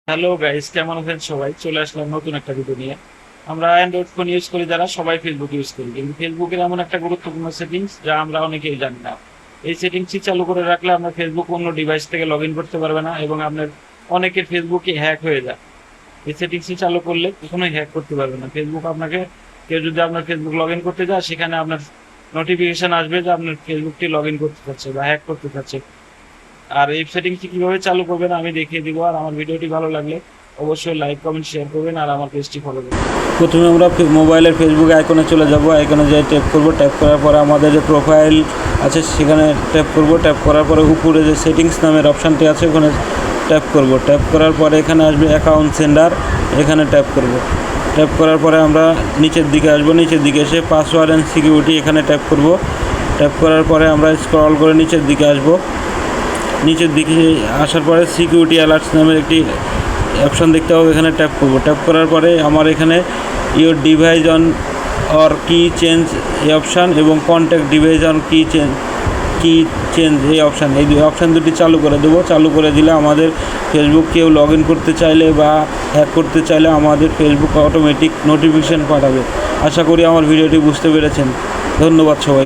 Hello guys, কেমন আছেন সবাই? চলে আসলাম নতুন একটা ভিডিও নিয়ে। আমরা অ্যান্ড্রয়েড ফোন ইউজ করি, যারা সবাই ফেসবুক ইউজ করি, কিন্তু ফেসবুকের এমন একটা গুরুত্বপূর্ণ সেটিংস যা আমরা অনেকেই জানি না। এই সেটিংসটি চালু করে রাখলে আপনার ফেসবুক অন্য ডিভাইস থেকে লগ ইন করতে পারবে না এবং আপনার অনেকের ফেসবুকে হ্যাক হয়ে যায়। এই সেটিংসটি চালু করলে কখনোই হ্যাক করতে পারবে না ফেসবুক আপনাকে। কেউ যদি আপনার ফেসবুক লগ ইন করতে যায়, সেখানে আপনার নোটিফিকেশন আসবে যে আপনার ফেসবুকটি লগ ইন করতে চাচ্ছে বা হ্যাক করতে চাচ্ছে। আর এই সেটিংসটি কিভাবে চালু করবেন আমি দেখিয়ে দিব। আর আমার ভিডিওটি ভালো লাগলে অবশ্যই লাইক কমেন্ট শেয়ার করবেন আর আমার পেজটি ফলো করবেন। প্রথমে আমরা মোবাইলের ফেসবুক আইকনে চলে যাব। আইকনে যাই ট্যাপ করব। ট্যাপ করার পরে আমাদের যে প্রোফাইল আছে সেখানে ট্যাপ করব। ট্যাপ করার পরে উপরে যে সেটিংস নামের অপশানটি আছে ওখানে ট্যাপ করব। ট্যাপ করার পরে এখানে আসবে অ্যাকাউন্ট সেন্ডার, এখানে ট্যাপ করব। ট্যাপ করার পরে আমরা নিচের দিকে আসব। নিচের দিকে এসে পাসওয়ার্ড অ্যান্ড সিকিউরিটি এখানে ট্যাপ করব। ট্যাপ করার পরে আমরা স্ক্রল করে নিচের দিকে আসব। নিচের দিকে আসার পরে সিকিউরিটি অ্যালার্টস নামের একটি অপশান দেখতে হবে, এখানে ট্যাপ করব। ট্যাপ করার পরে আমার এখানে ইওর ডিভাইস অন অর কি চেঞ্জ এই অপশান এবং কন্ট্যাক্ট ডিভাইস অন কি চেঞ্জ এই অপশান, এই দুই অপশান দুটি চালু করে দেবো। চালু করে দিলে আমাদের ফেসবুক কেউ লগ ইন করতে চাইলে বা হ্যাক করতে চাইলে আমাদের ফেসবুক অটোমেটিক নোটিফিকেশান পাঠাবে। আশা করি আমার ভিডিওটি বুঝতে পেরেছেন। ধন্যবাদ সবাই।